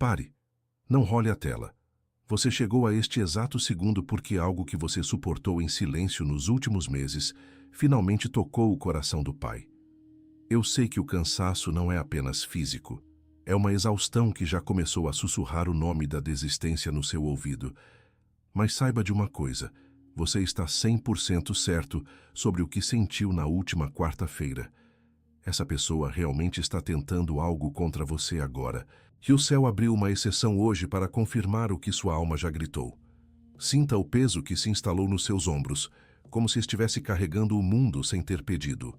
Pare. Não role a tela. Você chegou a este exato segundo porque algo que você suportou em silêncio nos últimos meses finalmente tocou o coração do Pai. Eu sei que o cansaço não é apenas físico. É uma exaustão que já começou a sussurrar o nome da desistência no seu ouvido. Mas saiba de uma coisa, você está 100% certo sobre o que sentiu na última quarta-feira. Essa pessoa realmente está tentando algo contra você agora, e o céu abriu uma exceção hoje para confirmar o que sua alma já gritou. Sinta o peso que se instalou nos seus ombros, como se estivesse carregando o mundo sem ter pedido.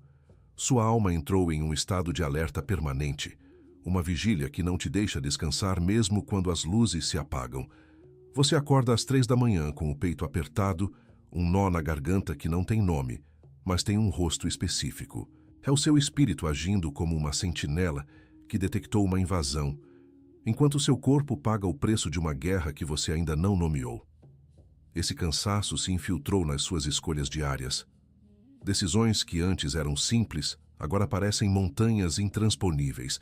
Sua alma entrou em um estado de alerta permanente, uma vigília que não te deixa descansar mesmo quando as luzes se apagam. Você acorda às 3 da manhã com o peito apertado, um nó na garganta que não tem nome, mas tem um rosto específico. É o seu espírito agindo como uma sentinela que detectou uma invasão, enquanto seu corpo paga o preço de uma guerra que você ainda não nomeou. Esse cansaço se infiltrou nas suas escolhas diárias. Decisões que antes eram simples, agora parecem montanhas intransponíveis,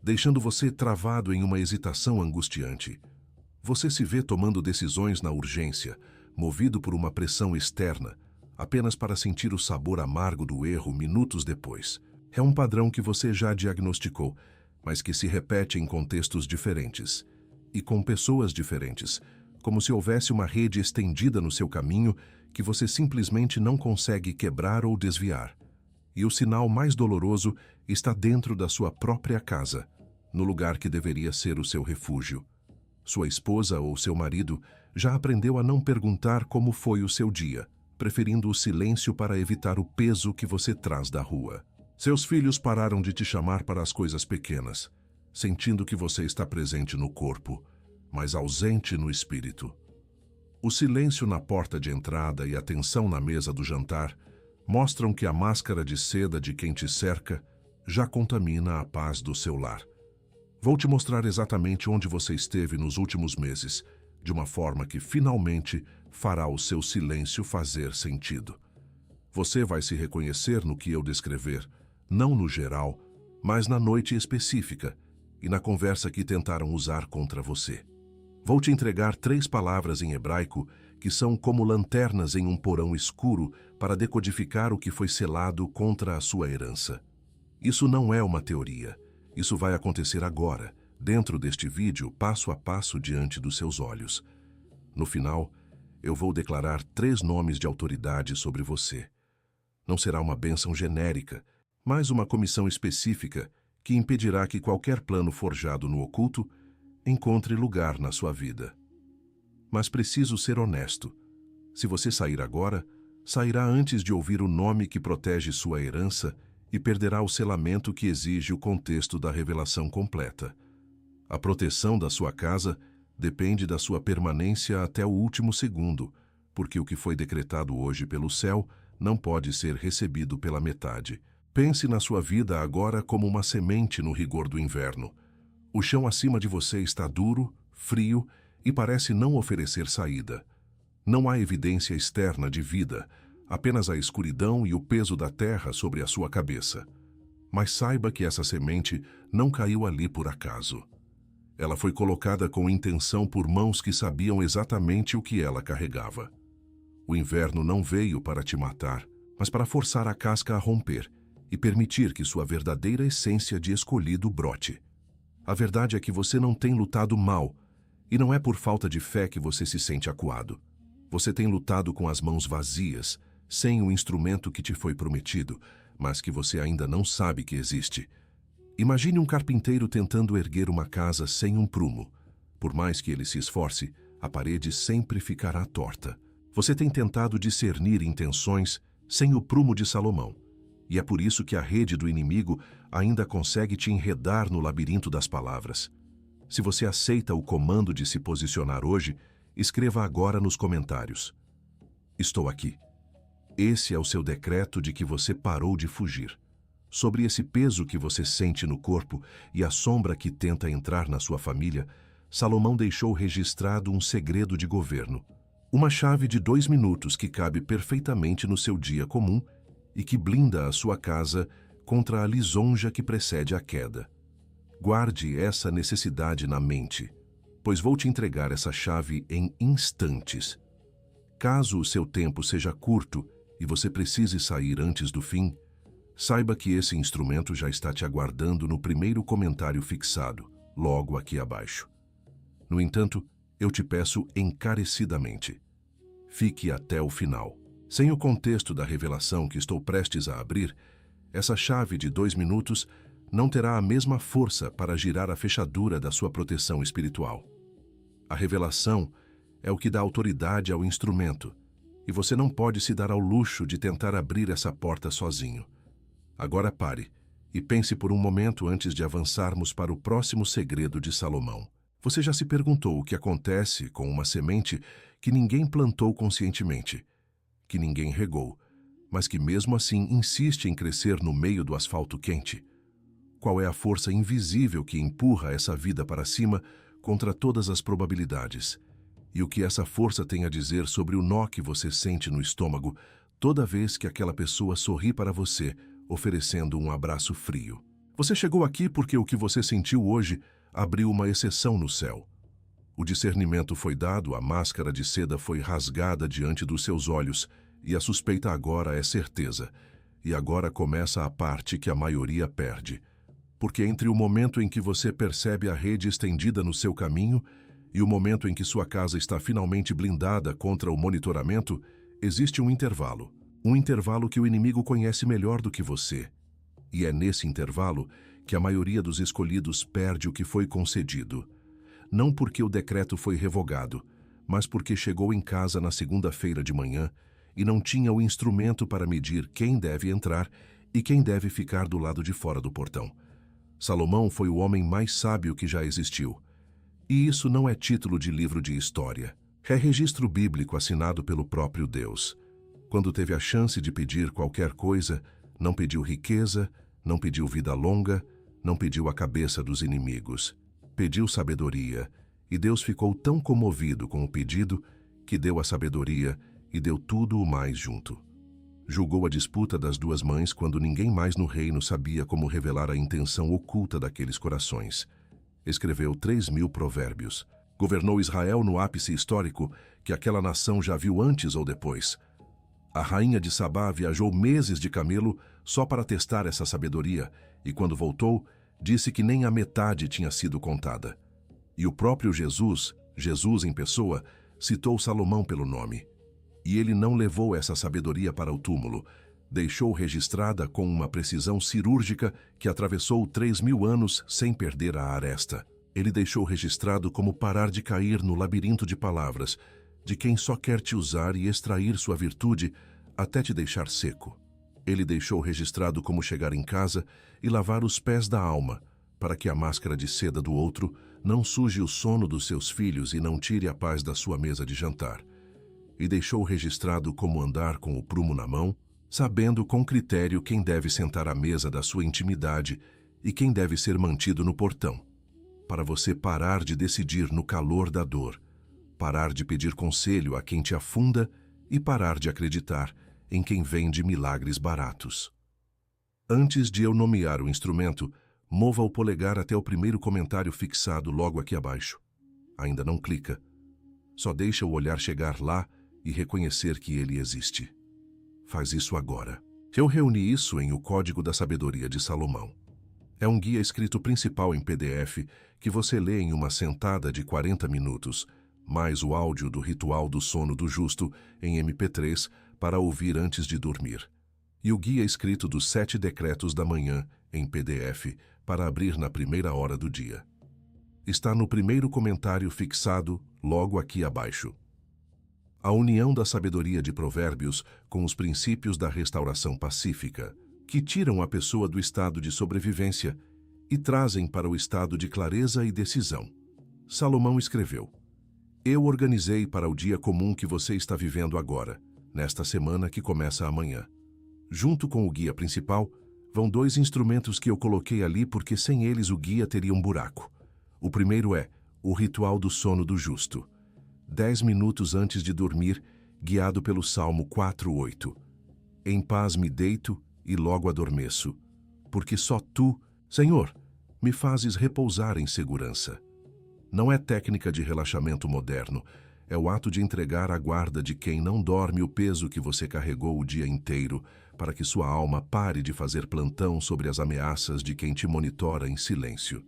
deixando você travado em uma hesitação angustiante. Você se vê tomando decisões na urgência, movido por uma pressão externa, apenas para sentir o sabor amargo do erro minutos depois. É um padrão que você já diagnosticou, mas que se repete em contextos diferentes e com pessoas diferentes, como se houvesse uma rede estendida no seu caminho que você simplesmente não consegue quebrar ou desviar. E o sinal mais doloroso está dentro da sua própria casa, no lugar que deveria ser o seu refúgio. Sua esposa ou seu marido já aprendeu a não perguntar como foi o seu dia, preferindo o silêncio para evitar o peso que você traz da rua. Seus filhos pararam de te chamar para as coisas pequenas, sentindo que você está presente no corpo, mas ausente no espírito. O silêncio na porta de entrada e a tensão na mesa do jantar mostram que a máscara de seda de quem te cerca já contamina a paz do seu lar. Vou te mostrar exatamente onde você esteve nos últimos meses, de uma forma que finalmente fará o seu silêncio fazer sentido. Você vai se reconhecer no que eu descrever, não no geral, mas na noite específica e na conversa que tentaram usar contra você. Vou te entregar 3 palavras em hebraico que são como lanternas em um porão escuro para decodificar o que foi selado contra a sua herança. Isso não é uma teoria. Isso vai acontecer agora, dentro deste vídeo, passo a passo diante dos seus olhos. No final, eu vou declarar 3 nomes de autoridade sobre você. Não será uma bênção genérica, mas uma comissão específica que impedirá que qualquer plano forjado no oculto encontre lugar na sua vida. Mas preciso ser honesto. Se você sair agora, sairá antes de ouvir o nome que protege sua herança e perderá o selamento que exige o contexto da revelação completa. A proteção da sua casa depende da sua permanência até o último segundo, porque o que foi decretado hoje pelo céu não pode ser recebido pela metade. Pense na sua vida agora como uma semente no rigor do inverno. O chão acima de você está duro, frio e parece não oferecer saída. Não há evidência externa de vida, apenas a escuridão e o peso da terra sobre a sua cabeça. Mas saiba que essa semente não caiu ali por acaso. Ela foi colocada com intenção por mãos que sabiam exatamente o que ela carregava. O inverno não veio para te matar, mas para forçar a casca a romper e permitir que sua verdadeira essência de escolhido brote. A verdade é que você não tem lutado mal, e não é por falta de fé que você se sente acuado. Você tem lutado com as mãos vazias, sem o instrumento que te foi prometido, mas que você ainda não sabe que existe. Imagine um carpinteiro tentando erguer uma casa sem um prumo. Por mais que ele se esforce, a parede sempre ficará torta. Você tem tentado discernir intenções sem o prumo de Salomão. E é por isso que a rede do inimigo ainda consegue te enredar no labirinto das palavras. Se você aceita o comando de se posicionar hoje, escreva agora nos comentários: estou aqui. Esse é o seu decreto de que você parou de fugir. Sobre esse peso que você sente no corpo e a sombra que tenta entrar na sua família, Salomão deixou registrado um segredo de governo. Uma chave de 2 minutos que cabe perfeitamente no seu dia comum e que blinda a sua casa contra a lisonja que precede a queda. Guarde essa necessidade na mente. pois vou te entregar essa chave em instantes. Caso o seu tempo seja curto e você precise sair antes do fim, saiba que esse instrumento já está te aguardando no primeiro comentário fixado, logo aqui abaixo. No entanto, eu te peço encarecidamente: fique até o final. Sem o contexto da revelação que estou prestes a abrir, essa chave de 2 minutos não terá a mesma força para girar a fechadura da sua proteção espiritual. A revelação é o que dá autoridade ao instrumento, e você não pode se dar ao luxo de tentar abrir essa porta sozinho. Agora pare e pense por um momento antes de avançarmos para o próximo segredo de Salomão. Você já se perguntou o que acontece com uma semente que ninguém plantou conscientemente, que ninguém regou, mas que mesmo assim insiste em crescer no meio do asfalto quente? Qual é a força invisível que empurra essa vida para cima contra todas as probabilidades? E o que essa força tem a dizer sobre o nó que você sente no estômago toda vez que aquela pessoa sorri para você, oferecendo um abraço frio? Você chegou aqui porque o que você sentiu hoje abriu uma exceção no céu. O discernimento foi dado, a máscara de seda foi rasgada diante dos seus olhos, e a suspeita agora é certeza. E agora começa a parte que a maioria perde. Porque entre o momento em que você percebe a rede estendida no seu caminho e o momento em que sua casa está finalmente blindada contra o monitoramento, existe um intervalo. Um intervalo que o inimigo conhece melhor do que você. E é nesse intervalo que a maioria dos escolhidos perde o que foi concedido. Não porque o decreto foi revogado, mas porque chegou em casa na segunda-feira de manhã e não tinha o instrumento para medir quem deve entrar e quem deve ficar do lado de fora do portão. Salomão foi o homem mais sábio que já existiu. E isso não é título de livro de história. É registro bíblico assinado pelo próprio Deus. Quando teve a chance de pedir qualquer coisa, não pediu riqueza, não pediu vida longa, não pediu a cabeça dos inimigos. Pediu sabedoria, e Deus ficou tão comovido com o pedido que deu a sabedoria e deu tudo o mais junto. Julgou a disputa das duas mães quando ninguém mais no reino sabia como revelar a intenção oculta daqueles corações. Escreveu 3.000 provérbios. Governou Israel no ápice histórico que aquela nação já viu antes ou depois. A rainha de Sabá viajou meses de camelo só para testar essa sabedoria, e quando voltou, disse que nem a metade tinha sido contada. E o próprio Jesus, Jesus em pessoa, citou Salomão pelo nome. E ele não levou essa sabedoria para o túmulo, deixou registrada com uma precisão cirúrgica que atravessou 3.000 anos sem perder a aresta. Ele deixou registrado como parar de cair no labirinto de palavras, de quem só quer te usar e extrair sua virtude até te deixar seco. Ele deixou registrado como chegar em casa e lavar os pés da alma, para que a máscara de seda do outro não suje o sono dos seus filhos e não tire a paz da sua mesa de jantar. E deixou registrado como andar com o prumo na mão, sabendo com critério quem deve sentar à mesa da sua intimidade e quem deve ser mantido no portão, para você parar de decidir no calor da dor, parar de pedir conselho a quem te afunda e parar de acreditar em quem vende milagres baratos. Antes de eu nomear o instrumento, mova o polegar até o primeiro comentário fixado logo aqui abaixo. Ainda não clica. Só deixa o olhar chegar lá e reconhecer que ele existe. Faz isso agora. Eu reuni isso em O Código da Sabedoria de Salomão. É um guia escrito principal em PDF que você lê em uma sentada de 40 minutos, mais o áudio do Ritual do Sono do Justo em MP3 para ouvir antes de dormir. E o guia escrito dos 7 decretos da manhã em PDF para abrir na primeira hora do dia. Está no primeiro comentário fixado logo aqui abaixo. A união da sabedoria de Provérbios com os princípios da restauração pacífica, que tiram a pessoa do estado de sobrevivência e trazem para o estado de clareza e decisão. Salomão escreveu: Eu organizei para o dia comum que você está vivendo agora, nesta semana que começa amanhã. Junto com o guia principal, vão 2 instrumentos que eu coloquei ali porque sem eles o guia teria um buraco. O primeiro é o Ritual do Sono do Justo. 10 minutos antes de dormir, guiado pelo Salmo 4:8. Em paz me deito e logo adormeço, porque só tu, Senhor, me fazes repousar em segurança. Não é técnica de relaxamento moderno. É o ato de entregar à guarda de quem não dorme o peso que você carregou o dia inteiro, para que sua alma pare de fazer plantão sobre as ameaças de quem te monitora em silêncio.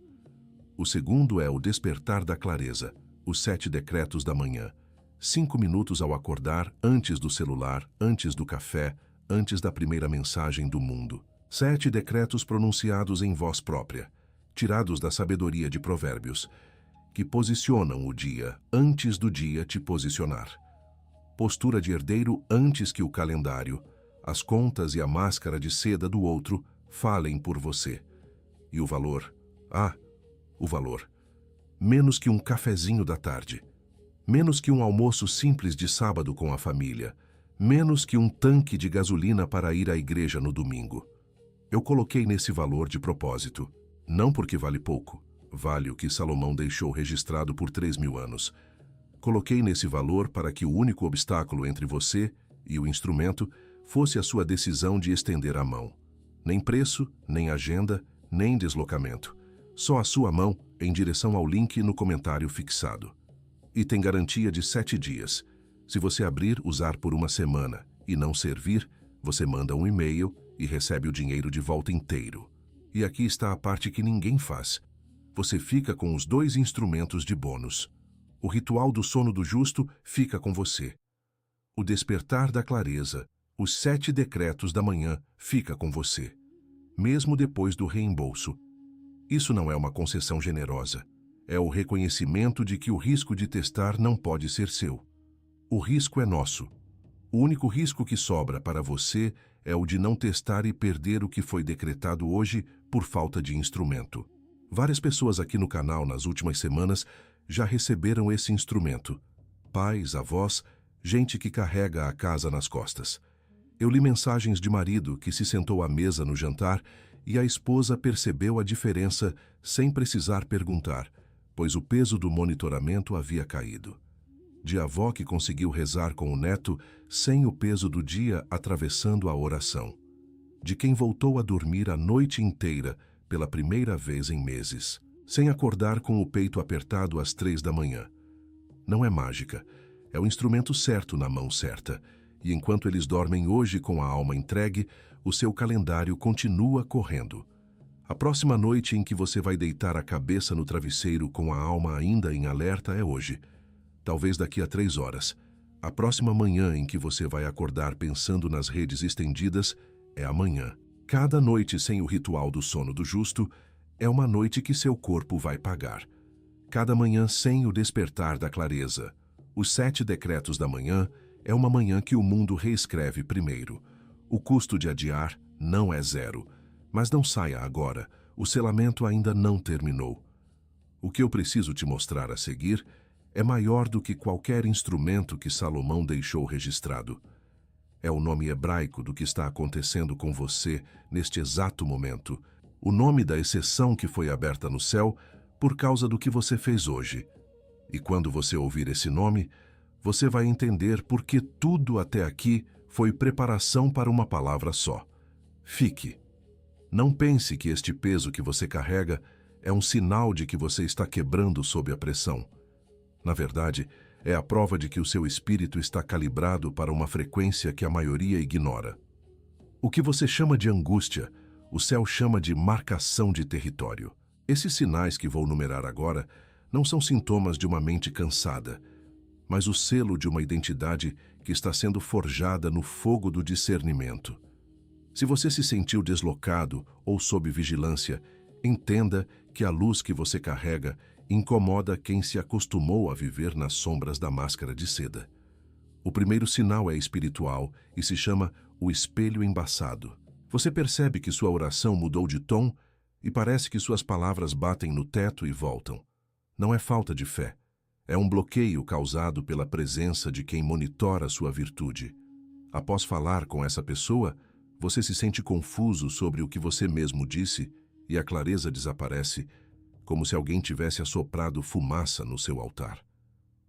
O segundo é o despertar da clareza, os 7 decretos da manhã. 5 minutos ao acordar, antes do celular, antes do café, antes da primeira mensagem do mundo. 7 decretos pronunciados em voz própria, tirados da sabedoria de Provérbios, que posicionam o dia antes do dia te posicionar. Postura de herdeiro antes que o calendário, as contas e a máscara de seda do outro falem por você. E o valor? O valor. Menos que um cafezinho da tarde. Menos que um almoço simples de sábado com a família. Menos que um tanque de gasolina para ir à igreja no domingo. Eu coloquei nesse valor de propósito. Não porque vale pouco. Vale o que Salomão deixou registrado por 3.000 anos. Coloquei nesse valor para que o único obstáculo entre você e o instrumento fosse a sua decisão de estender a mão. Nem preço, nem agenda, nem deslocamento. Só a sua mão em direção ao link no comentário fixado. E tem garantia de 7 dias. Se você abrir, usar por uma semana e não servir, você manda um e-mail e recebe o dinheiro de volta inteiro. E aqui está a parte que ninguém faz. Você fica com os 2 instrumentos de bônus. O ritual do sono do justo fica com você. O despertar da clareza, os 7 decretos da manhã, fica com você. Mesmo depois do reembolso. Isso não é uma concessão generosa. É o reconhecimento de que o risco de testar não pode ser seu. O risco é nosso. O único risco que sobra para você é o de não testar e perder o que foi decretado hoje por falta de instrumento. Várias pessoas aqui no canal nas últimas semanas já receberam esse instrumento. Pais, avós, gente que carrega a casa nas costas. Eu li mensagens de marido que se sentou à mesa no jantar e a esposa percebeu a diferença sem precisar perguntar, pois o peso do monitoramento havia caído. De avó que conseguiu rezar com o neto sem o peso do dia atravessando a oração. De quem voltou a dormir a noite inteira pela primeira vez em meses, sem acordar com o peito apertado às 3 da manhã. Não é mágica, é o instrumento certo na mão certa, e enquanto eles dormem hoje com a alma entregue, o seu calendário continua correndo. A próxima noite em que você vai deitar a cabeça no travesseiro com a alma ainda em alerta é hoje. Talvez daqui a 3 horas. A próxima manhã em que você vai acordar pensando nas redes estendidas é amanhã. Cada noite sem o ritual do sono do justo é uma noite que seu corpo vai pagar. Cada manhã sem o despertar da clareza, os 7 decretos da manhã, é uma manhã que o mundo reescreve primeiro. O custo de adiar não é 0. Mas não saia agora, o selamento ainda não terminou. O que eu preciso te mostrar a seguir é maior do que qualquer instrumento que Salomão deixou registrado. É o nome hebraico do que está acontecendo com você neste exato momento. O nome da exceção que foi aberta no céu por causa do que você fez hoje. E quando você ouvir esse nome, você vai entender por que tudo até aqui foi preparação para uma palavra só. Fique. Não pense que este peso que você carrega é um sinal de que você está quebrando sob a pressão. Na verdade, é a prova de que o seu espírito está calibrado para uma frequência que a maioria ignora. O que você chama de angústia, o céu chama de marcação de território. Esses sinais que vou numerar agora não são sintomas de uma mente cansada, mas o selo de uma identidade que está sendo forjada no fogo do discernimento. Se você se sentiu deslocado ou sob vigilância, entenda que a luz que você carrega incomoda quem se acostumou a viver nas sombras da máscara de seda. O primeiro sinal é espiritual e se chama o espelho embaçado. Você percebe que sua oração mudou de tom e parece que suas palavras batem no teto e voltam. Não é falta de fé. É um bloqueio causado pela presença de quem monitora sua virtude. Após falar com essa pessoa, você se sente confuso sobre o que você mesmo disse e a clareza desaparece, como se alguém tivesse assoprado fumaça no seu altar.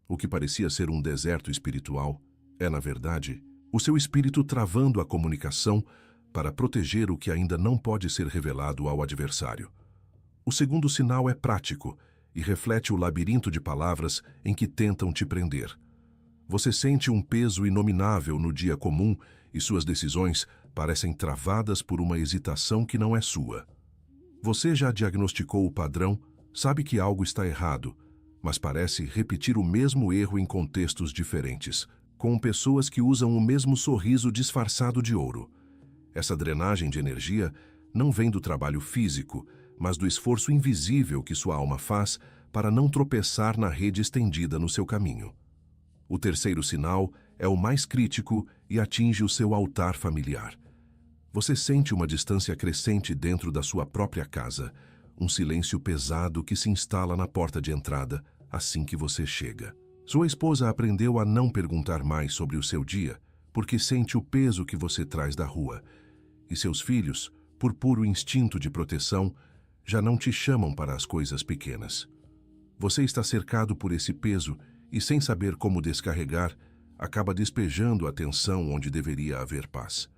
O que parecia ser um deserto espiritual é, na verdade, o seu espírito travando a comunicação para proteger o que ainda não pode ser revelado ao adversário. O segundo sinal é prático e reflete o labirinto de palavras em que tentam te prender. Você sente um peso inominável no dia comum e suas decisões parecem travadas por uma hesitação que não é sua. Você já diagnosticou o padrão, sabe que algo está errado, mas parece repetir o mesmo erro em contextos diferentes, com pessoas que usam o mesmo sorriso disfarçado de ouro. Essa drenagem de energia não vem do trabalho físico, mas do esforço invisível que sua alma faz para não tropeçar na rede estendida no seu caminho. O terceiro sinal é o mais crítico e atinge o seu altar familiar. Você sente uma distância crescente dentro da sua própria casa, um silêncio pesado que se instala na porta de entrada assim que você chega. Sua esposa aprendeu a não perguntar mais sobre o seu dia, porque sente o peso que você traz da rua. E seus filhos, por puro instinto de proteção, já não te chamam para as coisas pequenas. Você está cercado por esse peso e, sem saber como descarregar, acaba despejando a tensão onde deveria haver paz.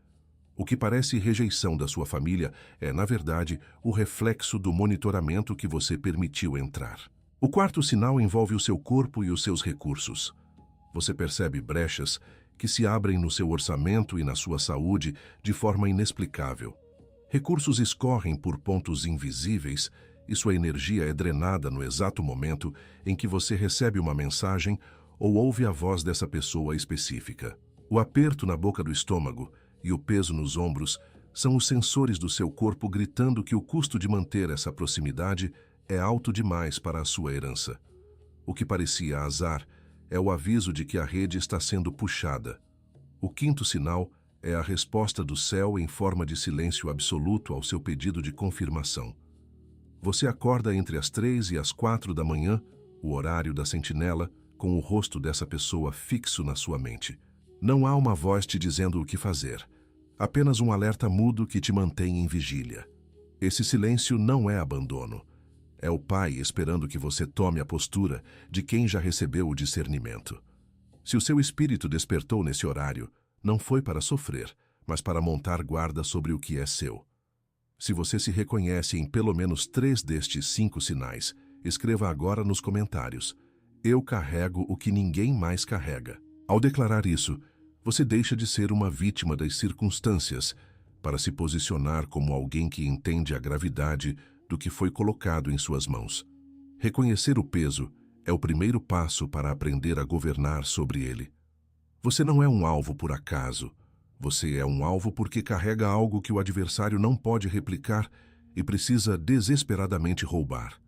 O que parece rejeição da sua família é, na verdade, o reflexo do monitoramento que você permitiu entrar. O quarto sinal envolve o seu corpo e os seus recursos. Você percebe brechas que se abrem no seu orçamento e na sua saúde de forma inexplicável. Recursos escorrem por pontos invisíveis e sua energia é drenada no exato momento em que você recebe uma mensagem ou ouve a voz dessa pessoa específica. O aperto na boca do estômago e o peso nos ombros são os sensores do seu corpo gritando que o custo de manter essa proximidade é alto demais para a sua herança. O que parecia azar é o aviso de que a rede está sendo puxada. O quinto sinal é a resposta do céu em forma de silêncio absoluto ao seu pedido de confirmação. Você acorda entre as 3 e as 4 da manhã, o horário da sentinela, com o rosto dessa pessoa fixo na sua mente. Não há uma voz te dizendo o que fazer, apenas um alerta mudo que te mantém em vigília. Esse silêncio não é abandono. É o Pai esperando que você tome a postura de quem já recebeu o discernimento. Se o seu espírito despertou nesse horário, não foi para sofrer, mas para montar guarda sobre o que é seu. Se você se reconhece em pelo menos 3 destes 5 sinais, escreva agora nos comentários: eu carrego o que ninguém mais carrega. Ao declarar isso, você deixa de ser uma vítima das circunstâncias para se posicionar como alguém que entende a gravidade do que foi colocado em suas mãos. Reconhecer o peso é o primeiro passo para aprender a governar sobre ele. Você não é um alvo por acaso. Você é um alvo porque carrega algo que o adversário não pode replicar e precisa desesperadamente roubar.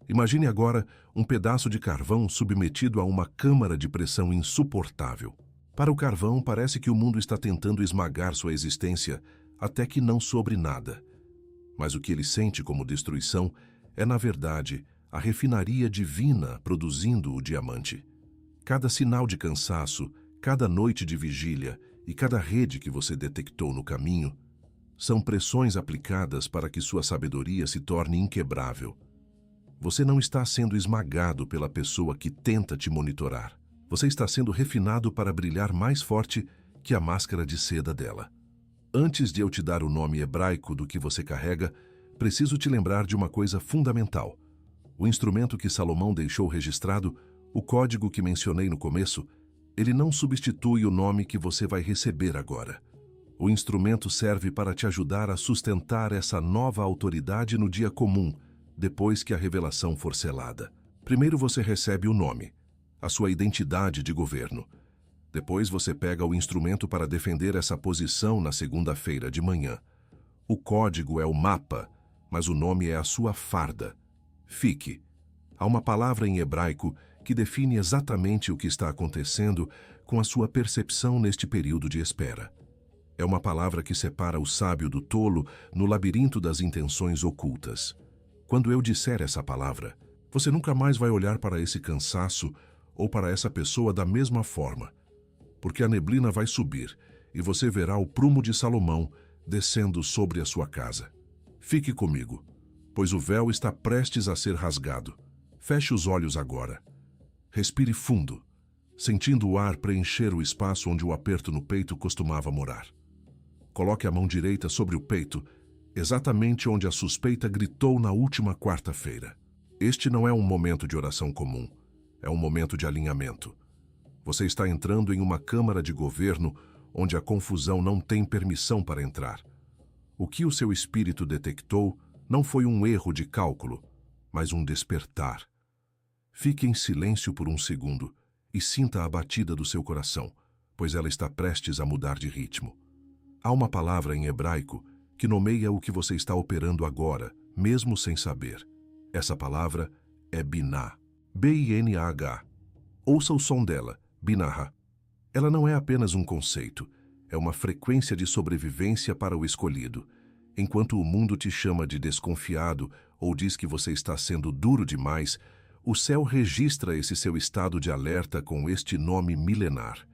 Imagine agora um pedaço de carvão submetido a uma câmara de pressão insuportável. Para o carvão, parece que o mundo está tentando esmagar sua existência até que não sobre nada. Mas o que ele sente como destruição é, na verdade, a refinaria divina produzindo o diamante. Cada sinal de cansaço, cada noite de vigília e cada rede que você detectou no caminho são pressões aplicadas para que sua sabedoria se torne inquebrável. Você não está sendo esmagado pela pessoa que tenta te monitorar. Você está sendo refinado para brilhar mais forte que a máscara de seda dela. Antes de eu te dar o nome hebraico do que você carrega, preciso te lembrar de uma coisa fundamental. O instrumento que Salomão deixou registrado, o código que mencionei no começo, ele não substitui o nome que você vai receber agora. O instrumento serve para te ajudar a sustentar essa nova autoridade no dia comum, depois que a revelação for selada. Primeiro você recebe o nome, a sua identidade de governo. Depois você pega o instrumento para defender essa posição na segunda-feira de manhã. O código é o mapa, mas o nome é a sua farda. Fique. Há uma palavra em hebraico que define exatamente o que está acontecendo com a sua percepção neste período de espera. É uma palavra que separa o sábio do tolo no labirinto das intenções ocultas. Quando eu disser essa palavra, você nunca mais vai olhar para esse cansaço ou para essa pessoa da mesma forma, porque a neblina vai subir e você verá o prumo de Salomão descendo sobre a sua casa. Fique comigo, pois o véu está prestes a ser rasgado. Feche os olhos agora. Respire fundo, sentindo o ar preencher o espaço onde o aperto no peito costumava morar. Coloque a mão direita sobre o peito, exatamente onde a suspeita gritou na última quarta-feira. Este não é um momento de oração comum, é um momento de alinhamento. Você está entrando em uma câmara de governo onde a confusão não tem permissão para entrar. O que o seu espírito detectou não foi um erro de cálculo, mas um despertar. Fique em silêncio por um segundo e sinta a batida do seu coração, pois ela está prestes a mudar de ritmo. Há uma palavra em hebraico que nomeia o que você está operando agora, mesmo sem saber. Essa palavra é Binah, B-I-N-A-H. Ouça o som dela, Binah. Ela não é apenas um conceito, é uma frequência de sobrevivência para o escolhido. Enquanto o mundo te chama de desconfiado ou diz que você está sendo duro demais, o céu registra esse seu estado de alerta com este nome milenar.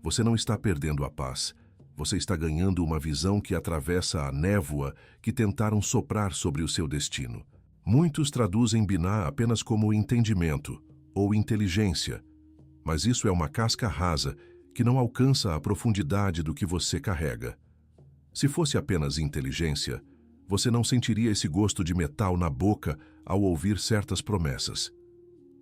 Você não está perdendo a paz. Você está ganhando uma visão que atravessa a névoa que tentaram soprar sobre o seu destino. Muitos traduzem Binah apenas como entendimento ou inteligência, mas isso é uma casca rasa que não alcança a profundidade do que você carrega. Se fosse apenas inteligência, você não sentiria esse gosto de metal na boca ao ouvir certas promessas.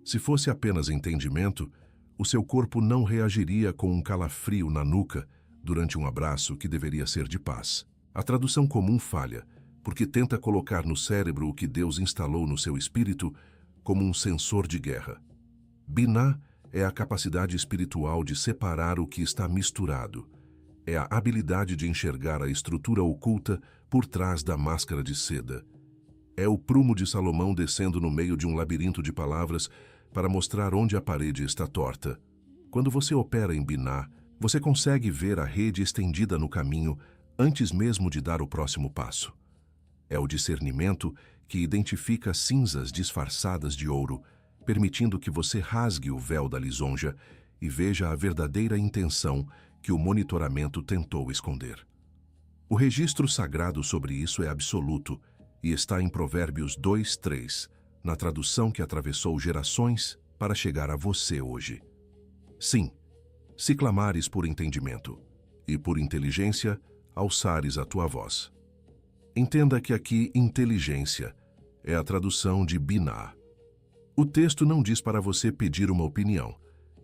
Se fosse apenas entendimento, o seu corpo não reagiria com um calafrio na nuca durante um abraço que deveria ser de paz. A tradução comum falha, porque tenta colocar no cérebro o que Deus instalou no seu espírito como um sensor de guerra. Binah é a capacidade espiritual de separar o que está misturado. É a habilidade de enxergar a estrutura oculta por trás da máscara de seda. É o prumo de Salomão descendo no meio de um labirinto de palavras para mostrar onde a parede está torta. Quando você opera em Binah, você consegue ver a rede estendida no caminho antes mesmo de dar o próximo passo. É o discernimento que identifica cinzas disfarçadas de ouro, permitindo que você rasgue o véu da lisonja e veja a verdadeira intenção que o monitoramento tentou esconder. O registro sagrado sobre isso é absoluto e está em Provérbios 2:3, na tradução que atravessou gerações para chegar a você hoje. Sim, se clamares por entendimento e por inteligência, alçares a tua voz. Entenda que aqui inteligência é a tradução de Binah. O texto não diz para você pedir uma opinião,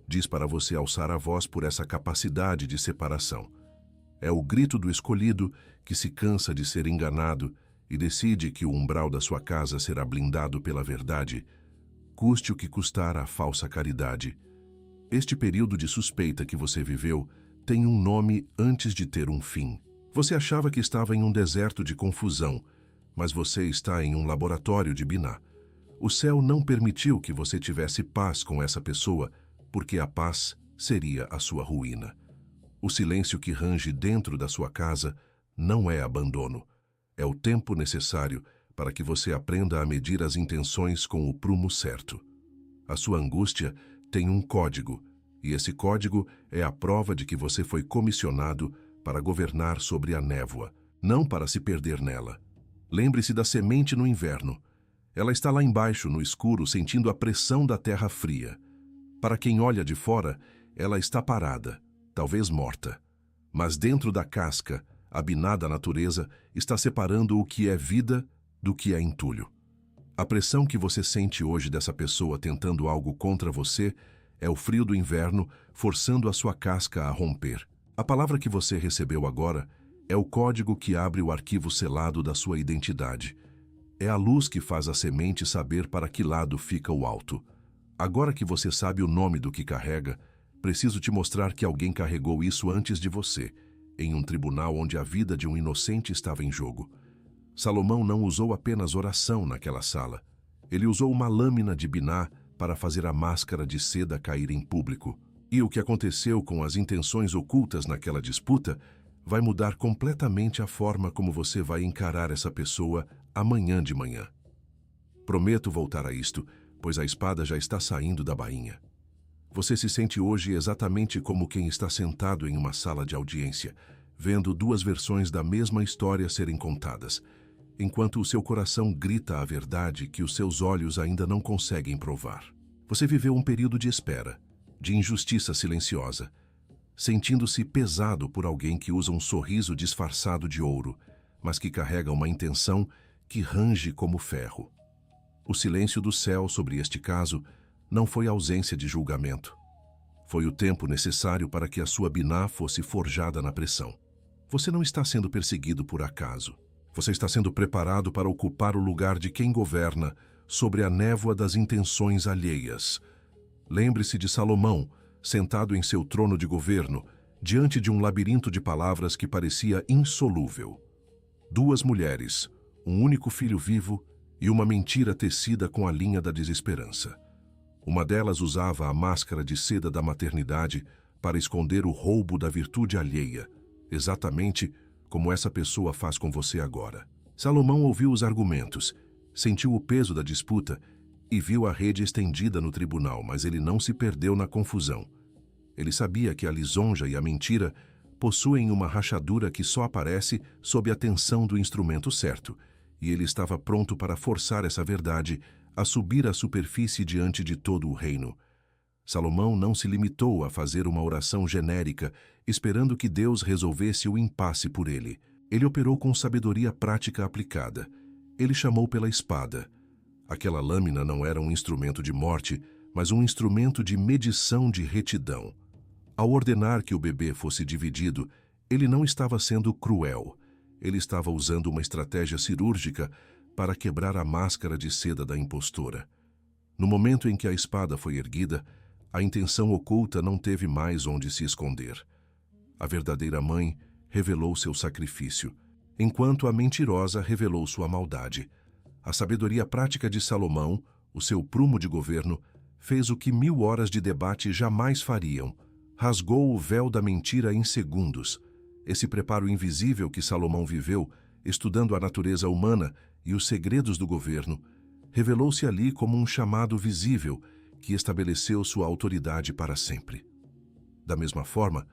diz para você alçar a voz por essa capacidade de separação. É o grito do escolhido que se cansa de ser enganado e decide que o umbral da sua casa será blindado pela verdade, custe o que custar a falsa caridade. Este período de suspeita que você viveu tem um nome antes de ter um fim. Você achava que estava em um deserto de confusão, mas você está em um laboratório de Binah. O céu não permitiu que você tivesse paz com essa pessoa, porque a paz seria a sua ruína. O silêncio que range dentro da sua casa não é abandono. É o tempo necessário para que você aprenda a medir as intenções com o prumo certo. A sua angústia tem um código, e esse código é a prova de que você foi comissionado para governar sobre a névoa, não para se perder nela. Lembre-se da semente no inverno. Ela está lá embaixo, no escuro, sentindo a pressão da terra fria. Para quem olha de fora, ela está parada, talvez morta. Mas dentro da casca, a Binah da natureza está separando o que é vida do que é entulho. A pressão que você sente hoje dessa pessoa tentando algo contra você é o frio do inverno forçando a sua casca a romper. A palavra que você recebeu agora é o código que abre o arquivo selado da sua identidade. É a luz que faz a semente saber para que lado fica o alto. Agora que você sabe o nome do que carrega, preciso te mostrar que alguém carregou isso antes de você, em um tribunal onde a vida de um inocente estava em jogo. Salomão não usou apenas oração naquela sala. Ele usou uma lâmina de Binah para fazer a máscara de seda cair em público. E o que aconteceu com as intenções ocultas naquela disputa vai mudar completamente a forma como você vai encarar essa pessoa amanhã de manhã. Prometo voltar a isto, pois a espada já está saindo da bainha. Você se sente hoje exatamente como quem está sentado em uma sala de audiência, vendo duas versões da mesma história serem contadas, enquanto o seu coração grita a verdade que os seus olhos ainda não conseguem provar. Você viveu um período de espera, de injustiça silenciosa, sentindo-se pesado por alguém que usa um sorriso disfarçado de ouro, mas que carrega uma intenção que range como ferro. O silêncio do céu sobre este caso não foi ausência de julgamento. Foi o tempo necessário para que a sua Biná fosse forjada na pressão. Você não está sendo perseguido por acaso. Você está sendo preparado para ocupar o lugar de quem governa sobre a névoa das intenções alheias. Lembre-se de Salomão, sentado em seu trono de governo, diante de um labirinto de palavras que parecia insolúvel. 2 mulheres, um único filho vivo e uma mentira tecida com a linha da desesperança. Uma delas usava a máscara de seda da maternidade para esconder o roubo da virtude alheia, exatamente como essa pessoa faz com você agora. Salomão ouviu os argumentos, sentiu o peso da disputa e viu a rede estendida no tribunal, mas ele não se perdeu na confusão. Ele sabia que a lisonja e a mentira possuem uma rachadura que só aparece sob a tensão do instrumento certo, e ele estava pronto para forçar essa verdade a subir à superfície diante de todo o reino. Salomão não se limitou a fazer uma oração genérica, esperando que Deus resolvesse o impasse por ele. Ele operou com sabedoria prática aplicada. Ele chamou pela espada. Aquela lâmina não era um instrumento de morte, mas um instrumento de medição de retidão. Ao ordenar que o bebê fosse dividido, ele não estava sendo cruel. Ele estava usando uma estratégia cirúrgica para quebrar a máscara de seda da impostora. No momento em que a espada foi erguida, a intenção oculta não teve mais onde se esconder. A verdadeira mãe revelou seu sacrifício, enquanto a mentirosa revelou sua maldade. A sabedoria prática de Salomão, o seu prumo de governo, fez o que 1000 horas de debate jamais fariam. Rasgou o véu da mentira em segundos. Esse preparo invisível que Salomão viveu, estudando a natureza humana e os segredos do governo, revelou-se ali como um chamado visível que estabeleceu sua autoridade para sempre. Da mesma forma,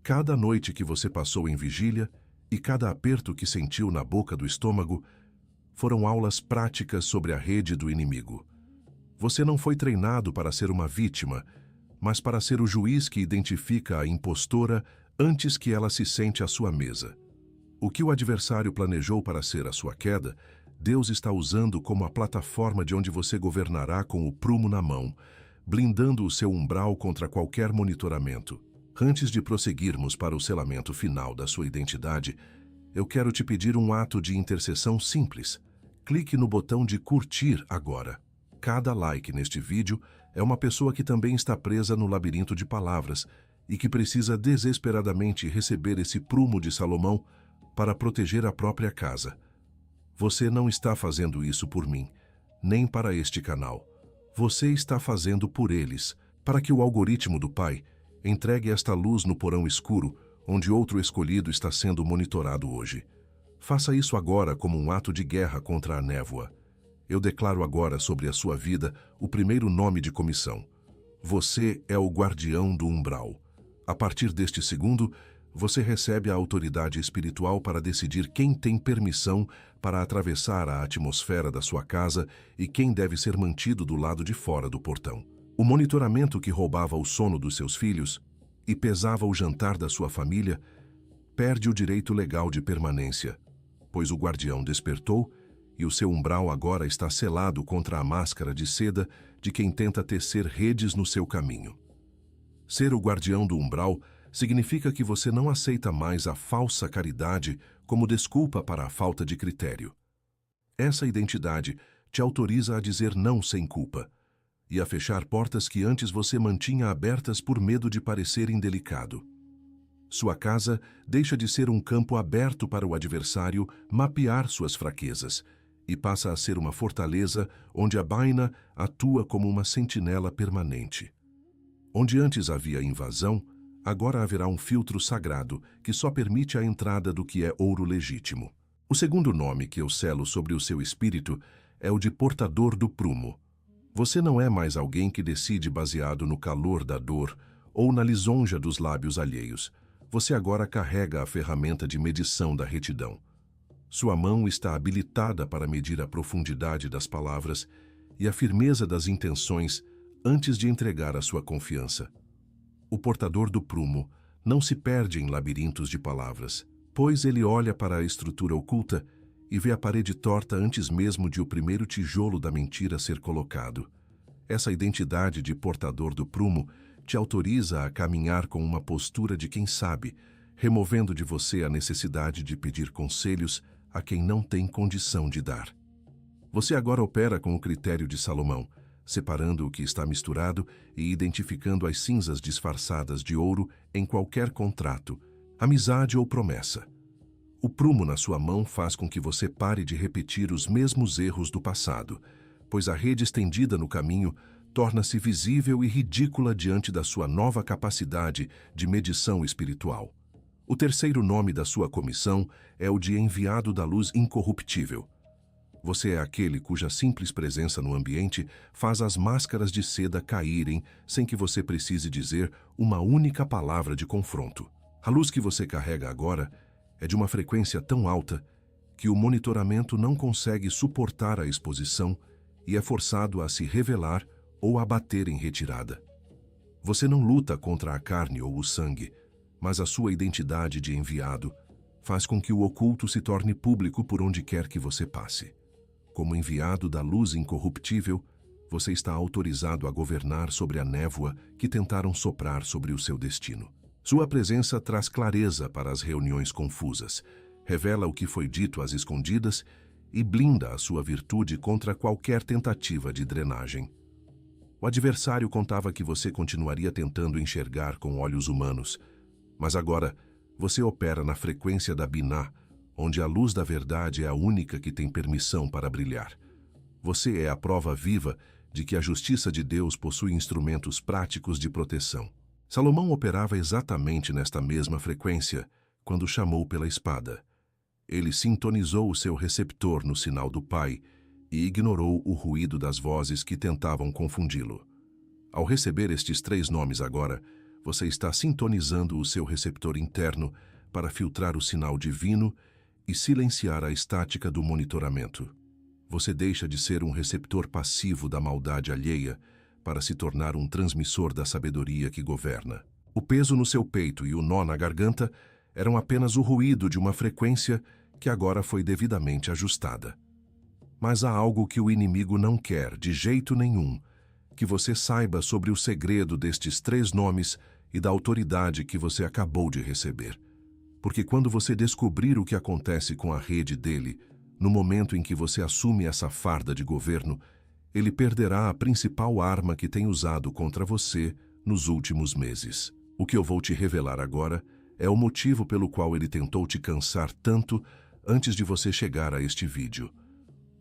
cada noite que você passou em vigília e cada aperto que sentiu na boca do estômago foram aulas práticas sobre a rede do inimigo. Você não foi treinado para ser uma vítima, mas para ser o juiz que identifica a impostora antes que ela se sente à sua mesa. O que o adversário planejou para ser a sua queda, Deus está usando como a plataforma de onde você governará com o prumo na mão, blindando o seu umbral contra qualquer monitoramento. Antes de prosseguirmos para o selamento final da sua identidade, eu quero te pedir um ato de intercessão simples. Clique no botão de curtir agora. Cada like neste vídeo é uma pessoa que também está presa no labirinto de palavras e que precisa desesperadamente receber esse prumo de Salomão para proteger a própria casa. Você não está fazendo isso por mim, nem para este canal. Você está fazendo por eles, para que o algoritmo do Pai entregue esta luz no porão escuro, onde outro escolhido está sendo monitorado hoje. Faça isso agora como um ato de guerra contra a névoa. Eu declaro agora sobre a sua vida o primeiro nome de comissão. Você é o guardião do umbral. A partir deste segundo, você recebe a autoridade espiritual para decidir quem tem permissão para atravessar a atmosfera da sua casa e quem deve ser mantido do lado de fora do portão. O monitoramento que roubava o sono dos seus filhos e pesava o jantar da sua família perde o direito legal de permanência, pois o guardião despertou e o seu umbral agora está selado contra a máscara de seda de quem tenta tecer redes no seu caminho. Ser o guardião do umbral significa que você não aceita mais a falsa caridade como desculpa para a falta de critério. Essa identidade te autoriza a dizer não sem culpa e a fechar portas que antes você mantinha abertas por medo de parecer indelicado. Sua casa deixa de ser um campo aberto para o adversário mapear suas fraquezas e passa a ser uma fortaleza onde a Baina atua como uma sentinela permanente. Onde antes havia invasão, agora haverá um filtro sagrado que só permite a entrada do que é ouro legítimo. O segundo nome que eu selo sobre o seu espírito é o de portador do prumo. Você não é mais alguém que decide baseado no calor da dor ou na lisonja dos lábios alheios. Você agora carrega a ferramenta de medição da retidão. Sua mão está habilitada para medir a profundidade das palavras e a firmeza das intenções antes de entregar a sua confiança. O portador do prumo não se perde em labirintos de palavras, pois ele olha para a estrutura oculta e vê a parede torta antes mesmo de o primeiro tijolo da mentira ser colocado. Essa identidade de portador do prumo te autoriza a caminhar com uma postura de quem sabe, removendo de você a necessidade de pedir conselhos a quem não tem condição de dar. Você agora opera com o critério de Salomão, separando o que está misturado e identificando as cinzas disfarçadas de ouro em qualquer contrato, amizade ou promessa. O prumo na sua mão faz com que você pare de repetir os mesmos erros do passado, pois a rede estendida no caminho torna-se visível e ridícula diante da sua nova capacidade de medição espiritual. O terceiro nome da sua comissão é o de enviado da luz incorruptível. Você é aquele cuja simples presença no ambiente faz as máscaras de seda caírem sem que você precise dizer uma única palavra de confronto. A luz que você carrega agora é de uma frequência tão alta que o monitoramento não consegue suportar a exposição e é forçado a se revelar ou a bater em retirada. Você não luta contra a carne ou o sangue, mas a sua identidade de enviado faz com que o oculto se torne público por onde quer que você passe. Como enviado da luz incorruptível, você está autorizado a governar sobre a névoa que tentaram soprar sobre o seu destino. Sua presença traz clareza para as reuniões confusas, revela o que foi dito às escondidas e blinda a sua virtude contra qualquer tentativa de drenagem. O adversário contava que você continuaria tentando enxergar com olhos humanos, mas agora você opera na frequência da Biná, onde a luz da verdade é a única que tem permissão para brilhar. Você é a prova viva de que a justiça de Deus possui instrumentos práticos de proteção. Salomão operava exatamente nesta mesma frequência quando chamou pela espada. Ele sintonizou o seu receptor no sinal do Pai e ignorou o ruído das vozes que tentavam confundi-lo. Ao receber estes 3 nomes agora, você está sintonizando o seu receptor interno para filtrar o sinal divino e silenciar a estática do monitoramento. Você deixa de ser um receptor passivo da maldade alheia para se tornar um transmissor da sabedoria que governa. O peso no seu peito e o nó na garganta eram apenas o ruído de uma frequência que agora foi devidamente ajustada. Mas há algo que o inimigo não quer, de jeito nenhum, que você saiba sobre o segredo destes 3 nomes e da autoridade que você acabou de receber. Porque quando você descobrir o que acontece com a rede dele, no momento em que você assume essa farda de governo, ele perderá a principal arma que tem usado contra você nos últimos meses. O que eu vou te revelar agora é o motivo pelo qual ele tentou te cansar tanto antes de você chegar a este vídeo.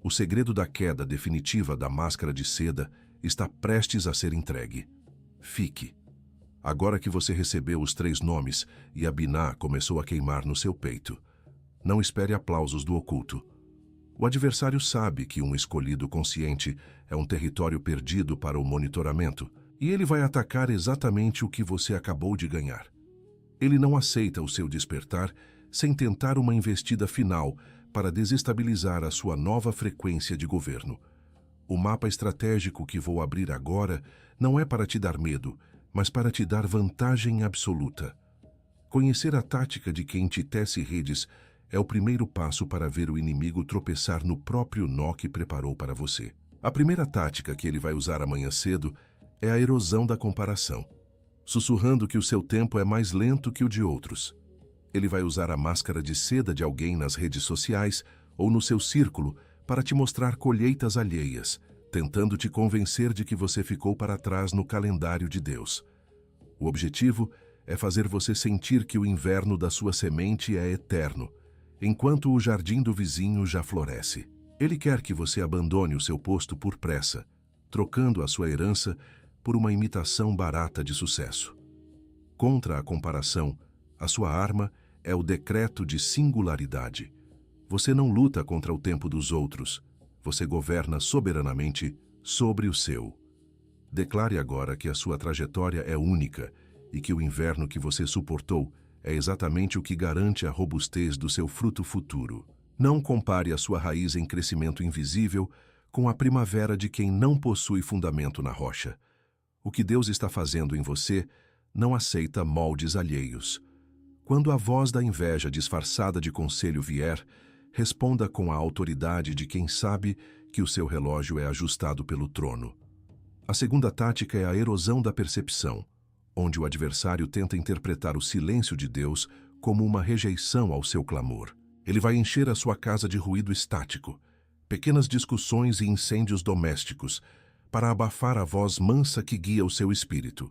O segredo da queda definitiva da máscara de seda está prestes a ser entregue. Fique. Agora que você recebeu os 3 nomes e a Biná começou a queimar no seu peito, não espere aplausos do oculto. O adversário sabe que um escolhido consciente é um território perdido para o monitoramento, e ele vai atacar exatamente o que você acabou de ganhar. Ele não aceita o seu despertar sem tentar uma investida final para desestabilizar a sua nova frequência de governo. O mapa estratégico que vou abrir agora não é para te dar medo, mas para te dar vantagem absoluta. Conhecer a tática de quem te tece redes é o primeiro passo para ver o inimigo tropeçar no próprio nó que preparou para você. A primeira tática que ele vai usar amanhã cedo é a erosão da comparação, sussurrando que o seu tempo é mais lento que o de outros. Ele vai usar a máscara de seda de alguém nas redes sociais ou no seu círculo para te mostrar colheitas alheias, tentando te convencer de que você ficou para trás no calendário de Deus. O objetivo é fazer você sentir que o inverno da sua semente é eterno, enquanto o jardim do vizinho já floresce. Ele quer que você abandone o seu posto por pressa, trocando a sua herança por uma imitação barata de sucesso. Contra a comparação, a sua arma é o decreto de singularidade. Você não luta contra o tempo dos outros, você governa soberanamente sobre o seu. Declare agora que a sua trajetória é única e que o inverno que você suportou é exatamente o que garante a robustez do seu fruto futuro. Não compare a sua raiz em crescimento invisível com a primavera de quem não possui fundamento na rocha. O que Deus está fazendo em você não aceita moldes alheios. Quando a voz da inveja disfarçada de conselho vier, responda com a autoridade de quem sabe que o seu relógio é ajustado pelo trono. A segunda tática é a erosão da percepção, onde o adversário tenta interpretar o silêncio de Deus como uma rejeição ao seu clamor. Ele vai encher a sua casa de ruído estático, pequenas discussões e incêndios domésticos, para abafar a voz mansa que guia o seu espírito.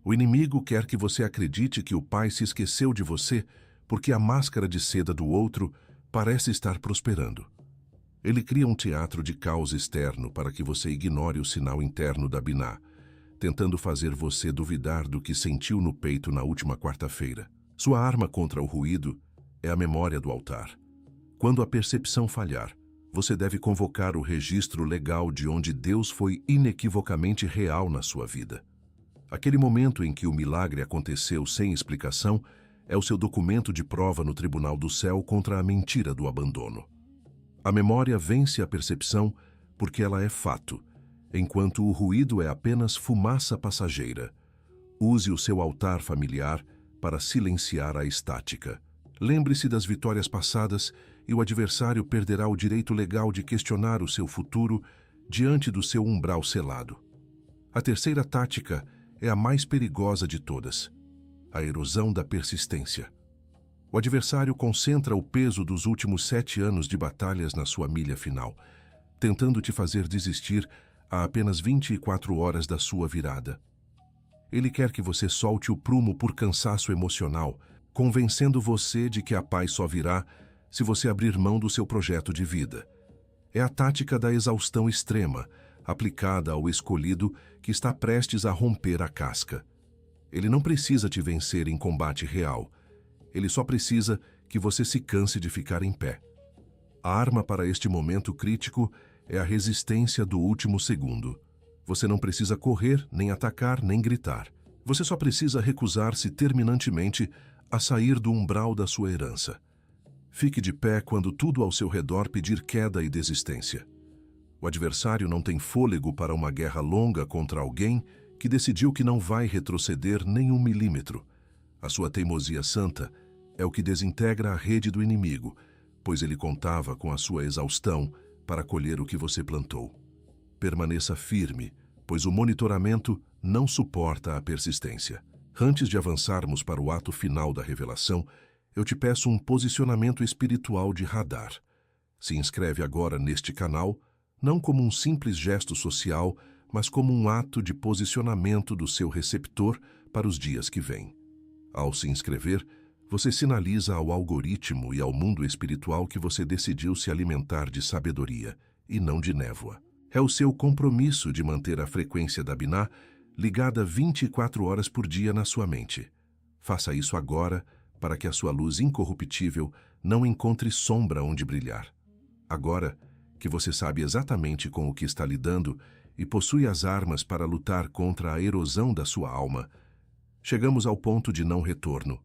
O inimigo quer que você acredite que o Pai se esqueceu de você porque a máscara de seda do outro parece estar prosperando. Ele cria um teatro de caos externo para que você ignore o sinal interno da Biná, tentando fazer você duvidar do que sentiu no peito na última quarta-feira. Sua arma contra o ruído é a memória do altar. Quando a percepção falhar, você deve convocar o registro legal de onde Deus foi inequivocamente real na sua vida. Aquele momento em que o milagre aconteceu sem explicação é o seu documento de prova no tribunal do céu contra a mentira do abandono. A memória vence a percepção porque ela é fato, enquanto o ruído é apenas fumaça passageira. Use o seu altar familiar para silenciar a estática. Lembre-se das vitórias passadas e o adversário perderá o direito legal de questionar o seu futuro diante do seu umbral selado. A terceira tática é a mais perigosa de todas: a erosão da persistência. O adversário concentra o peso dos últimos 7 anos de batalhas na sua milha final, tentando te fazer desistir a apenas 24 horas da sua virada. Ele quer que você solte o prumo por cansaço emocional, convencendo você de que a paz só virá se você abrir mão do seu projeto de vida. É a tática da exaustão extrema, aplicada ao escolhido que está prestes a romper a casca. Ele não precisa te vencer em combate real. Ele só precisa que você se canse de ficar em pé. A arma para este momento crítico é a resistência do último segundo. Você não precisa correr, nem atacar, nem gritar. Você só precisa recusar-se terminantemente a sair do umbral da sua herança. Fique de pé quando tudo ao seu redor pedir queda e desistência. O adversário não tem fôlego para uma guerra longa contra alguém que decidiu que não vai retroceder nem 1 milímetro. A sua teimosia santa é o que desintegra a rede do inimigo, pois ele contava com a sua exaustão para colher o que você plantou. Permaneça firme, pois o monitoramento não suporta a persistência. Antes de avançarmos para o ato final da revelação, eu te peço um posicionamento espiritual de radar. Se inscreve agora neste canal, não como um simples gesto social, mas como um ato de posicionamento do seu receptor para os dias que vêm. Ao se inscrever, você sinaliza ao algoritmo e ao mundo espiritual que você decidiu se alimentar de sabedoria e não de névoa. É o seu compromisso de manter a frequência da Biná ligada 24 horas por dia na sua mente. Faça isso agora para que a sua luz incorruptível não encontre sombra onde brilhar. Agora que você sabe exatamente com o que está lidando e possui as armas para lutar contra a erosão da sua alma, chegamos ao ponto de não retorno.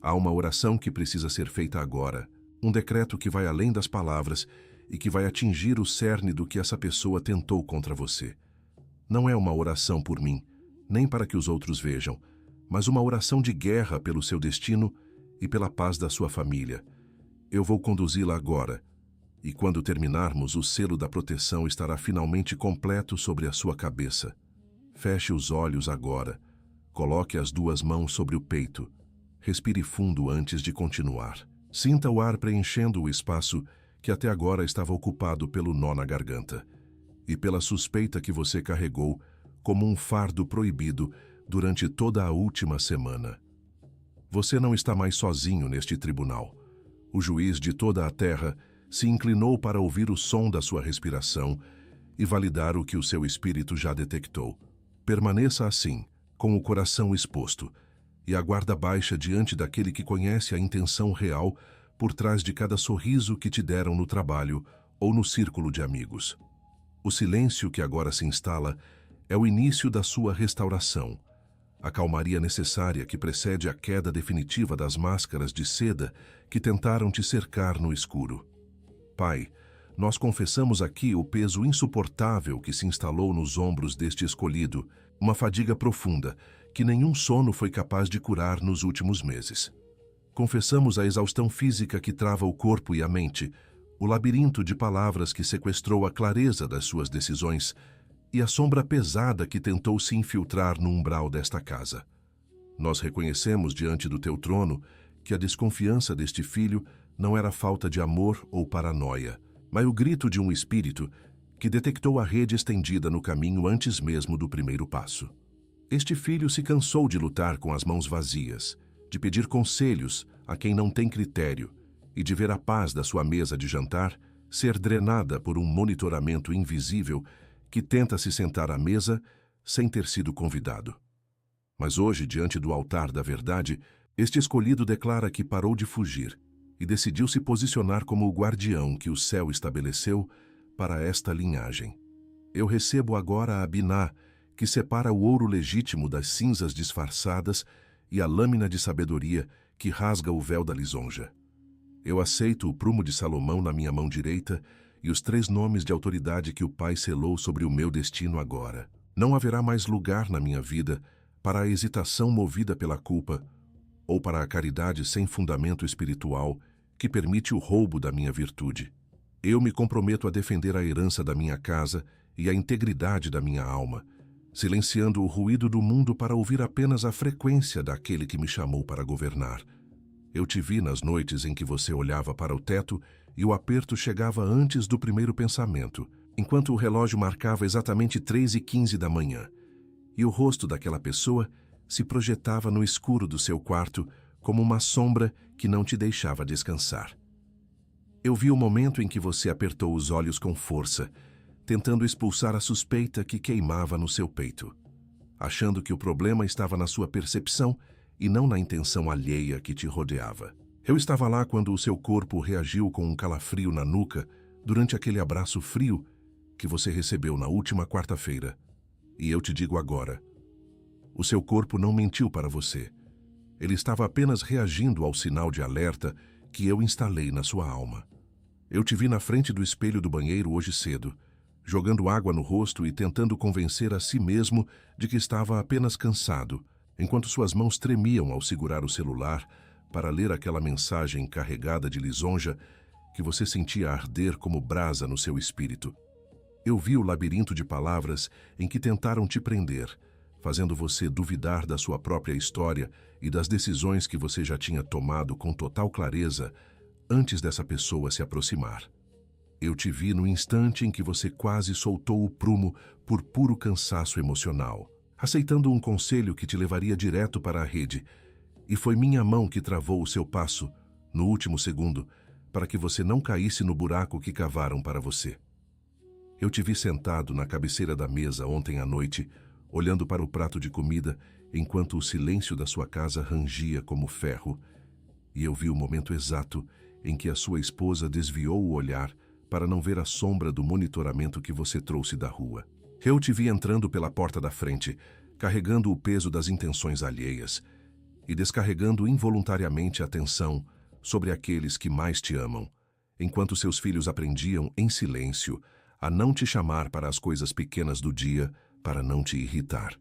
Há uma oração que precisa ser feita agora, um decreto que vai além das palavras e que vai atingir o cerne do que essa pessoa tentou contra você. Não é uma oração por mim, nem para que os outros vejam, mas uma oração de guerra pelo seu destino e pela paz da sua família. Eu vou conduzi-la agora, e quando terminarmos, o selo da proteção estará finalmente completo sobre a sua cabeça. Feche os olhos agora, coloque as 2 mãos sobre o peito, respire fundo antes de continuar. Sinta o ar preenchendo o espaço que até agora estava ocupado pelo nó na garganta e pela suspeita que você carregou como um fardo proibido durante toda a última semana. Você não está mais sozinho neste tribunal. O juiz de toda a terra se inclinou para ouvir o som da sua respiração e validar o que o seu espírito já detectou. Permaneça assim, com o coração exposto, e a guarda baixa diante daquele que conhece a intenção real por trás de cada sorriso que te deram no trabalho ou no círculo de amigos. O silêncio que agora se instala é o início da sua restauração, a calmaria necessária que precede a queda definitiva das máscaras de seda que tentaram te cercar no escuro. Pai, nós confessamos aqui o peso insuportável que se instalou nos ombros deste escolhido, uma fadiga profunda que nenhum sono foi capaz de curar nos últimos meses. Confessamos a exaustão física que trava o corpo e a mente, o labirinto de palavras que sequestrou a clareza das suas decisões e a sombra pesada que tentou se infiltrar no umbral desta casa. Nós reconhecemos diante do teu trono que a desconfiança deste filho não era falta de amor ou paranoia, mas o grito de um espírito que detectou a rede estendida no caminho antes mesmo do primeiro passo. Este filho se cansou de lutar com as mãos vazias, de pedir conselhos a quem não tem critério e de ver a paz da sua mesa de jantar ser drenada por um monitoramento invisível que tenta se sentar à mesa sem ter sido convidado. Mas hoje, diante do altar da verdade, este escolhido declara que parou de fugir e decidiu se posicionar como o guardião que o céu estabeleceu para esta linhagem. Eu recebo agora a Biná, que separa o ouro legítimo das cinzas disfarçadas e a lâmina de sabedoria que rasga o véu da lisonja. Eu aceito o prumo de Salomão na minha mão direita e os 3 nomes de autoridade que o Pai selou sobre o meu destino agora. Não haverá mais lugar na minha vida para a hesitação movida pela culpa ou para a caridade sem fundamento espiritual que permite o roubo da minha virtude. Eu me comprometo a defender a herança da minha casa e a integridade da minha alma, silenciando o ruído do mundo para ouvir apenas a frequência daquele que me chamou para governar. Eu te vi nas noites em que você olhava para o teto e o aperto chegava antes do primeiro pensamento, enquanto o relógio marcava exatamente 3h15 da manhã, e o rosto daquela pessoa se projetava no escuro do seu quarto como uma sombra que não te deixava descansar. Eu vi o momento em que você apertou os olhos com força, tentando expulsar a suspeita que queimava no seu peito, achando que o problema estava na sua percepção e não na intenção alheia que te rodeava. Eu estava lá quando o seu corpo reagiu com um calafrio na nuca durante aquele abraço frio que você recebeu na última quarta-feira. E eu te digo agora, o seu corpo não mentiu para você. Ele estava apenas reagindo ao sinal de alerta que eu instalei na sua alma. Eu te vi na frente do espelho do banheiro hoje cedo, jogando água no rosto e tentando convencer a si mesmo de que estava apenas cansado, enquanto suas mãos tremiam ao segurar o celular para ler aquela mensagem carregada de lisonja que você sentia arder como brasa no seu espírito. Eu vi o labirinto de palavras em que tentaram te prender, fazendo você duvidar da sua própria história e das decisões que você já tinha tomado com total clareza antes dessa pessoa se aproximar. Eu te vi no instante em que você quase soltou o prumo por puro cansaço emocional, aceitando um conselho que te levaria direto para a rede, e foi minha mão que travou o seu passo, no último segundo, para que você não caísse no buraco que cavaram para você. Eu te vi sentado na cabeceira da mesa ontem à noite, olhando para o prato de comida, enquanto o silêncio da sua casa rangia como ferro, e eu vi o momento exato em que a sua esposa desviou o olhar para não ver a sombra do monitoramento que você trouxe da rua. Eu te vi entrando pela porta da frente, carregando o peso das intenções alheias e descarregando involuntariamente a tensão sobre aqueles que mais te amam, enquanto seus filhos aprendiam, em silêncio, a não te chamar para as coisas pequenas do dia para não te irritar.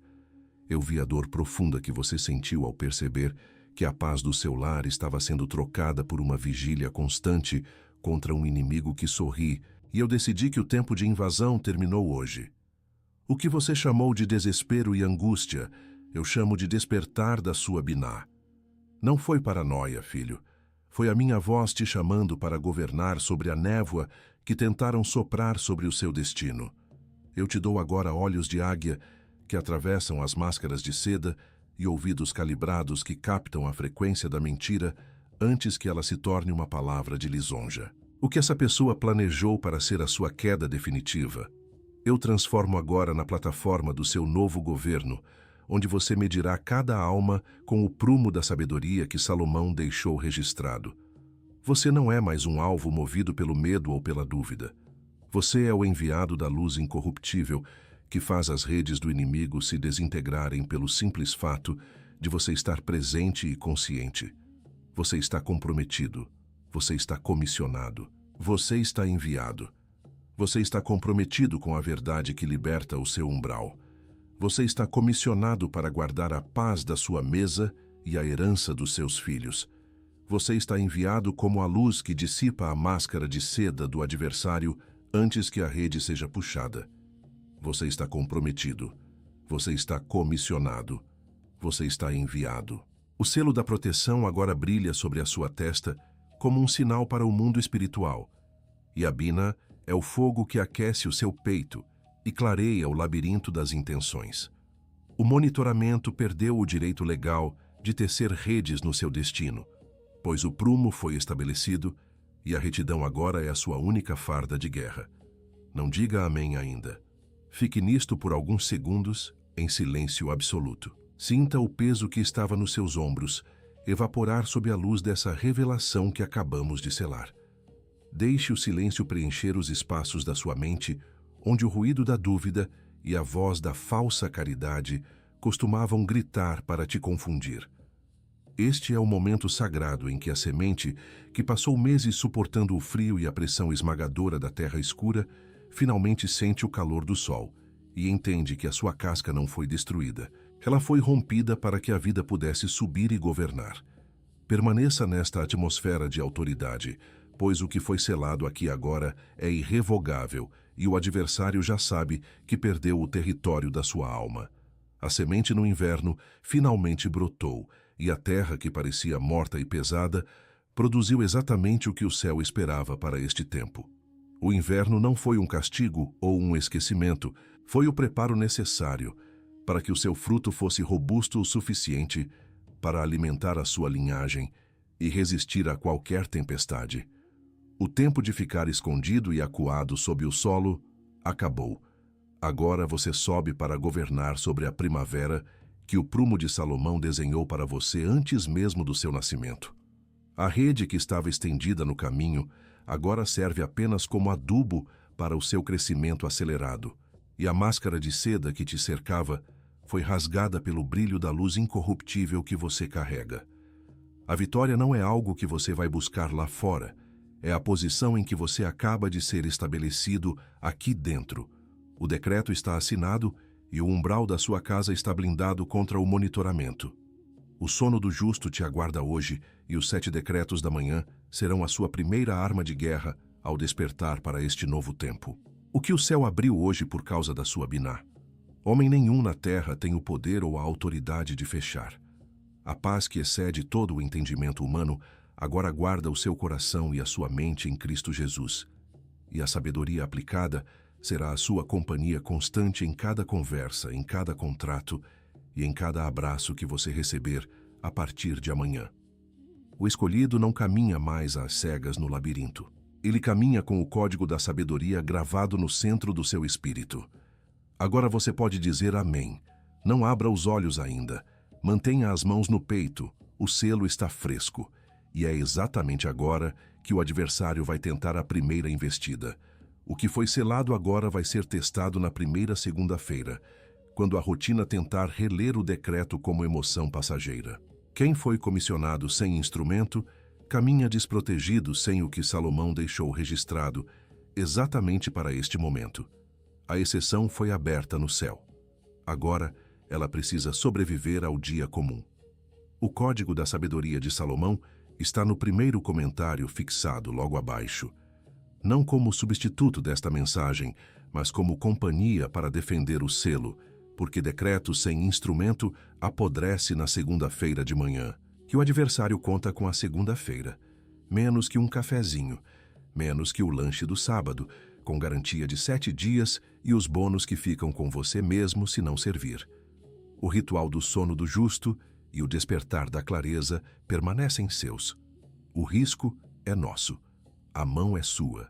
Eu vi a dor profunda que você sentiu ao perceber que a paz do seu lar estava sendo trocada por uma vigília constante contra um inimigo que sorri, e eu decidi que o tempo de invasão terminou hoje. O que você chamou de desespero e angústia, eu chamo de despertar da sua Biná. Não foi paranoia, filho. Foi a minha voz te chamando para governar sobre a névoa que tentaram soprar sobre o seu destino. Eu te dou agora olhos de águia que atravessam as máscaras de seda e ouvidos calibrados que captam a frequência da mentira antes que ela se torne uma palavra de lisonja. O que essa pessoa planejou para ser a sua queda definitiva, eu transformo agora na plataforma do seu novo governo, onde você medirá cada alma com o prumo da sabedoria que Salomão deixou registrado. Você não é mais um alvo movido pelo medo ou pela dúvida. Você é o enviado da luz incorruptível que faz as redes do inimigo se desintegrarem pelo simples fato de você estar presente e consciente. Você está comprometido. Você está comissionado. Você está enviado. Você está comprometido com a verdade que liberta o seu umbral. Você está comissionado para guardar a paz da sua mesa e a herança dos seus filhos. Você está enviado como a luz que dissipa a máscara de seda do adversário antes que a rede seja puxada. Você está comprometido. Você está comissionado. Você está enviado. O selo da proteção agora brilha sobre a sua testa como um sinal para o mundo espiritual. E a Bina é o fogo que aquece o seu peito e clareia o labirinto das intenções. O monitoramento perdeu o direito legal de tecer redes no seu destino, pois o prumo foi estabelecido e a retidão agora é a sua única farda de guerra. Não diga amém ainda. Fique nisto por alguns segundos, em silêncio absoluto. Sinta o peso que estava nos seus ombros evaporar sob a luz dessa revelação que acabamos de selar. Deixe o silêncio preencher os espaços da sua mente, onde o ruído da dúvida e a voz da falsa caridade costumavam gritar para te confundir. Este é o momento sagrado em que a semente, que passou meses suportando o frio e a pressão esmagadora da terra escura, finalmente sente o calor do sol e entende que a sua casca não foi destruída. Ela foi rompida para que a vida pudesse subir e governar. Permaneça nesta atmosfera de autoridade, pois o que foi selado aqui agora é irrevogável e o adversário já sabe que perdeu o território da sua alma. A semente no inverno finalmente brotou e a terra, que parecia morta e pesada, produziu exatamente o que o céu esperava para este tempo. O inverno não foi um castigo ou um esquecimento, foi o preparo necessário para que o seu fruto fosse robusto o suficiente para alimentar a sua linhagem e resistir a qualquer tempestade. O tempo de ficar escondido e acuado sob o solo acabou. Agora você sobe para governar sobre a primavera que o prumo de Salomão desenhou para você antes mesmo do seu nascimento. A rede que estava estendida no caminho agora serve apenas como adubo para o seu crescimento acelerado, e a máscara de seda que te cercava foi rasgada pelo brilho da luz incorruptível que você carrega. A vitória não é algo que você vai buscar lá fora, é a posição em que você acaba de ser estabelecido aqui dentro. O decreto está assinado e o umbral da sua casa está blindado contra o monitoramento. O sono do justo te aguarda hoje e os 7 decretos da manhã serão a sua primeira arma de guerra ao despertar para este novo tempo. O que o céu abriu hoje por causa da sua Biná? Homem nenhum na terra tem o poder ou a autoridade de fechar. A paz que excede todo o entendimento humano agora guarda o seu coração e a sua mente em Cristo Jesus. E a sabedoria aplicada será a sua companhia constante em cada conversa, em cada contrato e em cada abraço que você receber a partir de amanhã. O escolhido não caminha mais às cegas no labirinto. Ele caminha com o código da sabedoria gravado no centro do seu espírito. Agora você pode dizer amém. Não abra os olhos ainda. Mantenha as mãos no peito. O selo está fresco. E é exatamente agora que o adversário vai tentar a primeira investida. O que foi selado agora vai ser testado na primeira segunda-feira, quando a rotina tentar reler o decreto como emoção passageira. Quem foi comissionado sem instrumento, caminha desprotegido sem o que Salomão deixou registrado, exatamente para este momento. A exceção foi aberta no céu. Agora, ela precisa sobreviver ao dia comum. O código da sabedoria de Salomão está no primeiro comentário fixado logo abaixo. Não como substituto desta mensagem, mas como companhia para defender o selo, porque decreto sem instrumento apodrece na segunda-feira de manhã, que o adversário conta com a segunda-feira, menos que um cafezinho, menos que o lanche do sábado, com garantia de 7 dias e os bônus que ficam com você mesmo se não servir. O ritual do sono do justo e o despertar da clareza permanecem seus. O risco é nosso. A mão é sua.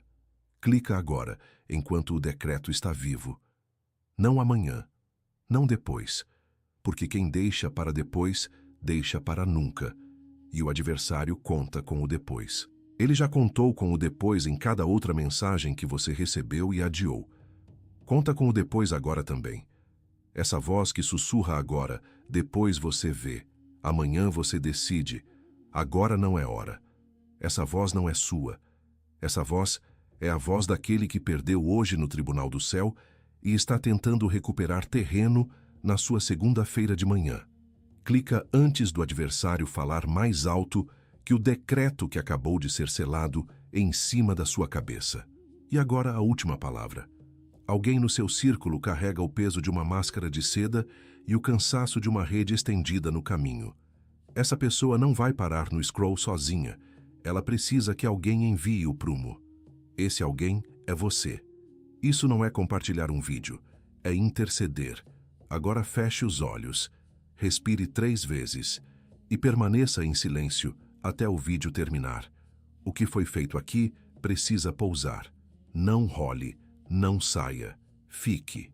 Clica agora, enquanto o decreto está vivo. Não amanhã, não depois, porque quem deixa para depois, deixa para nunca, e o adversário conta com o depois. Ele já contou com o depois em cada outra mensagem que você recebeu e adiou. Conta com o depois agora também. Essa voz que sussurra agora, depois você vê, amanhã você decide, agora não é hora. Essa voz não é sua. Essa voz é a voz daquele que perdeu hoje no tribunal do céu e está tentando recuperar terreno na sua segunda-feira de manhã. Clica antes do adversário falar mais alto que o decreto que acabou de ser selado em cima da sua cabeça. E agora a última palavra. Alguém no seu círculo carrega o peso de uma máscara de seda e o cansaço de uma rede estendida no caminho. Essa pessoa não vai parar no scroll sozinha. Ela precisa que alguém envie o prumo. Esse alguém é você. Isso não é compartilhar um vídeo, é interceder. Agora feche os olhos, respire 3 vezes e permaneça em silêncio até o vídeo terminar. O que foi feito aqui precisa pousar. Não role, não saia, fique.